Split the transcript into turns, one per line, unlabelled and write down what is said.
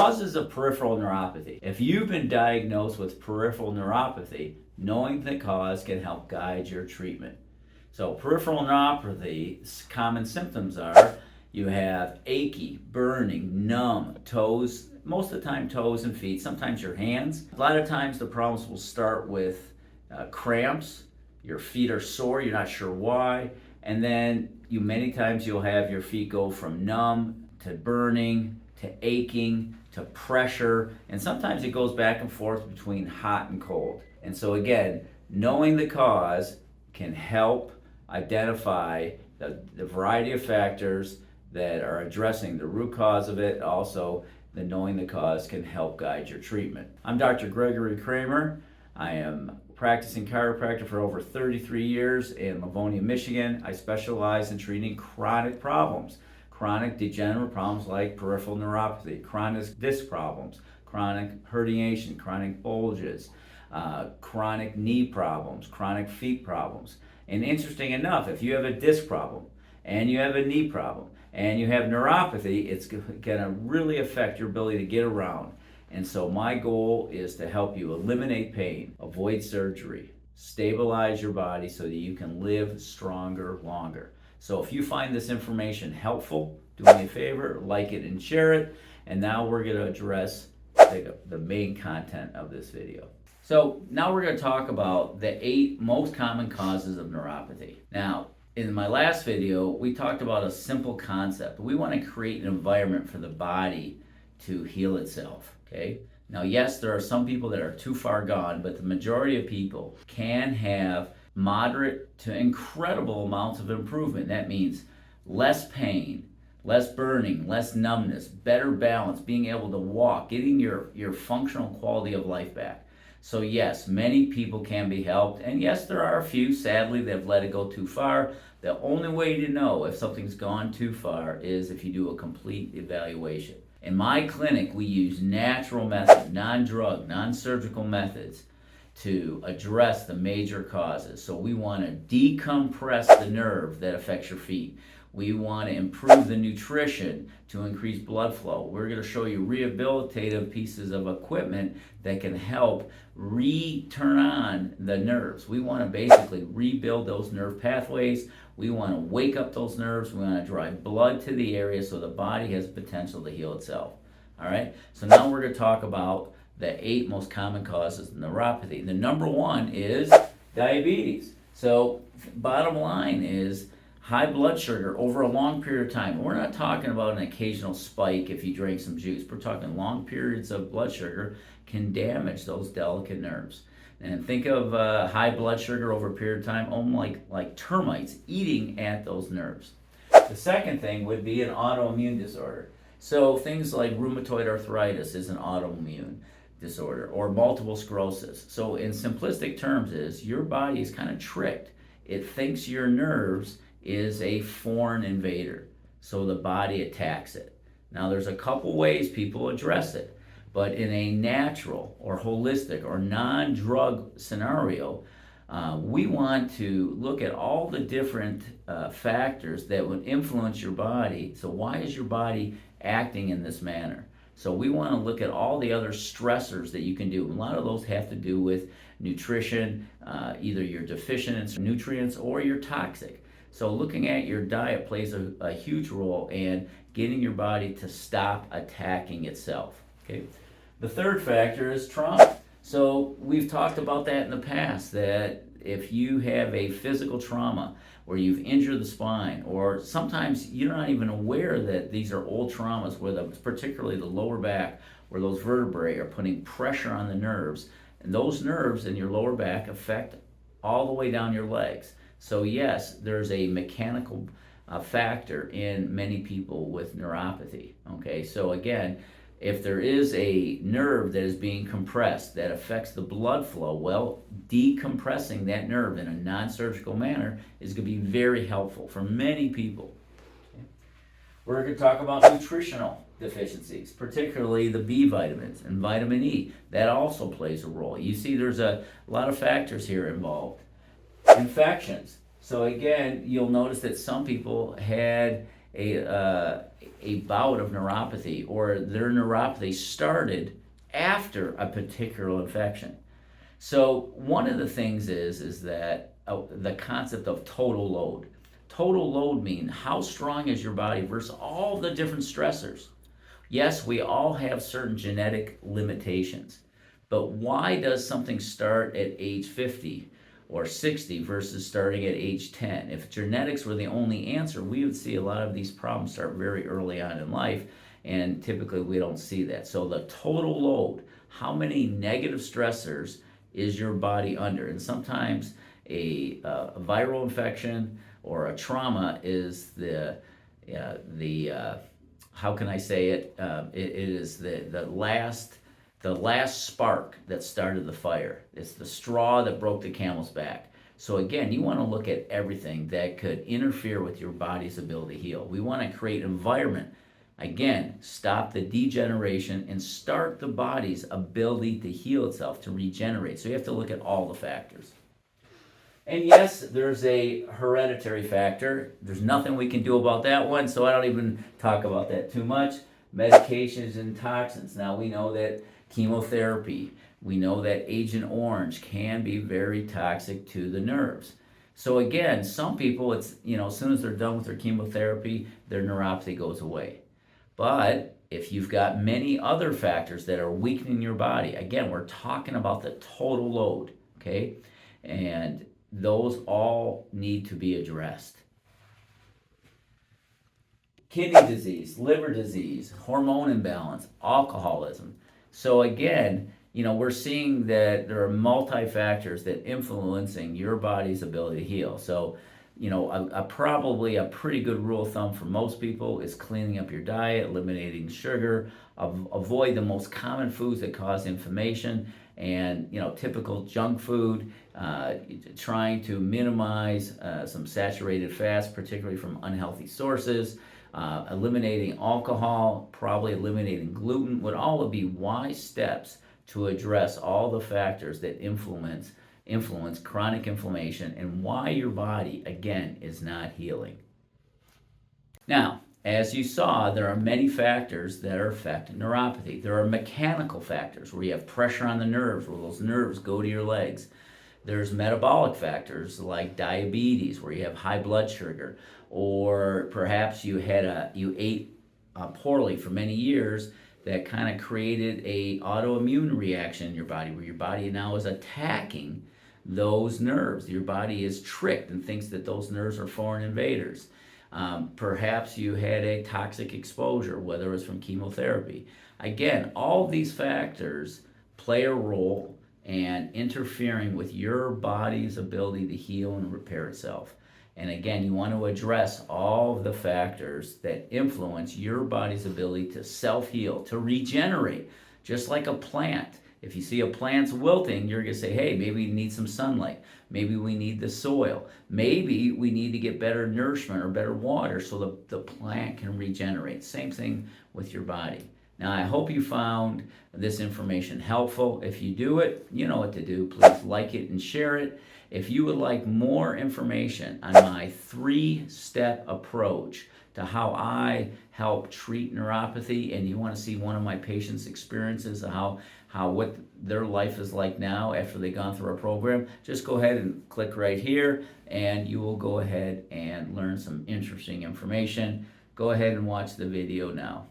Causes of peripheral neuropathy. If you've been diagnosed with peripheral neuropathy, knowing the cause can help guide your treatment. So peripheral neuropathy, common symptoms are you have achy, burning, numb, toes, most of the time toes and feet, sometimes your hands. A lot of times the problems will start with cramps, your feet are sore, you're not sure why, and then many times you'll have your feet go from numb to burning to aching to pressure, and sometimes it goes back and forth between hot and cold. And so again, knowing the cause can help identify the variety of factors that are addressing the root cause of it. Also, the knowing the cause can help guide your treatment. I'm Dr. Gregory Kramer. I am practicing chiropractor for over 33 years in Livonia, Michigan. I specialize in treating chronic problems, chronic degenerative problems like peripheral neuropathy, chronic disc problems, chronic herniation, chronic bulges, chronic knee problems, chronic feet problems. And interesting enough, if you have a disc problem and you have a knee problem and you have neuropathy, it's going to really affect your ability to get around. And so my goal is to help you eliminate pain, avoid surgery, stabilize your body so that you can live stronger, longer. So if you find this information helpful, do me a favor, like it and share it. And now we're going to address the main content of this video. So now we're going to talk about the 8 most common causes of neuropathy. Now, in my last video, we talked about a simple concept. We want to create an environment for the body to heal itself, okay? Now, yes, there are some people that are too far gone, but the majority of people can have moderate to incredible amounts of improvement. That means less pain, less burning, less numbness, better balance, being able to walk, getting your functional quality of life back. So yes, many people can be helped, and yes, there are a few, sadly, that have let it go too far. The only way to know if something's gone too far is if you do a complete evaluation. In my clinic, we use natural methods, non-drug, non-surgical methods to address the major causes. So we want to decompress the nerve that affects your feet. We want to improve the nutrition to increase blood flow. We're going to show you rehabilitative pieces of equipment that can help turn on the nerves. We want to basically rebuild those nerve pathways. We want to wake up those nerves. We want to drive blood to the area so the body has potential to heal itself. All right? So now we're going to talk about the 8 most common causes of neuropathy. The number 1 is diabetes. So bottom line is high blood sugar over a long period of time. We're not talking about an occasional spike if you drink some juice. We're talking long periods of blood sugar can damage those delicate nerves. And think of high blood sugar over a period of time, almost like termites eating at those nerves. The second thing would be an autoimmune disorder. So things like rheumatoid arthritis is an autoimmune disorder, or multiple sclerosis. So in simplistic terms is your body is kind of tricked. It thinks your nerves is a foreign invader, so the body attacks it. Now there's a couple ways people address it, but in a natural or holistic or non-drug scenario, we want to look at all the different factors that would influence your body. So why is your body acting in this manner? So we want to look at all the other stressors that you can do. A lot of those have to do with nutrition, either you're deficient in nutrients or you're toxic. So looking at your diet plays a huge role in getting your body to stop attacking itself. Okay. The third factor is trauma. So we've talked about that in the past, that if you have a physical trauma where you've injured the spine, or sometimes you're not even aware that these are old traumas, where particularly the lower back, where those vertebrae are putting pressure on the nerves, and those nerves in your lower back affect all the way down your legs. So yes, there's a mechanical factor in many people with neuropathy. Okay, so again, if there is a nerve that is being compressed that affects the blood flow, well, decompressing that nerve in a non-surgical manner is going to be very helpful for many people. Okay. We're going to talk about nutritional deficiencies, particularly the B vitamins and vitamin E. That also plays a role. You see, there's a lot of factors here involved. Infections. So again, you'll notice that some people had a bout of neuropathy, or their neuropathy started after a particular infection. So one of the things is that the concept of total load. Total load means how strong is your body versus all the different stressors. Yes, we all have certain genetic limitations, but why does something start at age 50 or 60 versus starting at age 10? If genetics were the only answer, we would see a lot of these problems start very early on in life, and typically we don't see that. So the total load, how many negative stressors is your body under? And sometimes a viral infection or a trauma is how can I say it? It is the last spark that started the fire. It's the straw that broke the camel's back. So again, you want to look at everything that could interfere with your body's ability to heal. We want to create an environment. Again, stop the degeneration and start the body's ability to heal itself, to regenerate. So you have to look at all the factors. And yes, there's a hereditary factor. There's nothing we can do about that one, so I don't even talk about that too much. Medications and toxins. Now we know that chemotherapy, we know that Agent Orange can be very toxic to the nerves. So again, some people, it's, as soon as they're done with their chemotherapy, their neuropathy goes away. But if you've got many other factors that are weakening your body, again, we're talking about the total load, okay? And those all need to be addressed. Kidney disease, liver disease, hormone imbalance, alcoholism. So again, we're seeing that there are multi-factors that influencing your body's ability to heal. So, probably a pretty good rule of thumb for most people is cleaning up your diet, eliminating sugar, avoid the most common foods that cause inflammation, and typical junk food, trying to minimize some saturated fats, particularly from unhealthy sources, eliminating alcohol, probably eliminating gluten, would all be wise steps to address all the factors that influence chronic inflammation and why your body, again, is not healing. Now, as you saw, there are many factors that are affecting neuropathy. There are mechanical factors where you have pressure on the nerves, where those nerves go to your legs. There's metabolic factors like diabetes, where you have high blood sugar, or perhaps you ate poorly for many years. That kind of created a autoimmune reaction in your body, where your body now is attacking those nerves. Your body is tricked and thinks that those nerves are foreign invaders. Perhaps you had a toxic exposure, whether it was from chemotherapy. Again, all these factors play a role in interfering with your body's ability to heal and repair itself. And again, you want to address all of the factors that influence your body's ability to self-heal, to regenerate, just like a plant. If you see a plant's wilting, you're going to say, hey, maybe we need some sunlight. Maybe we need the soil. Maybe we need to get better nourishment or better water so the plant can regenerate. Same thing with your body. Now, I hope you found this information helpful. If you do it, you know what to do. Please like it and share it. If you would like more information on my 3-step approach to how I help treat neuropathy, and you want to see one of my patients' experiences of what their life is like now after they've gone through our program, just go ahead and click right here, and you will go ahead and learn some interesting information. Go ahead and watch the video now.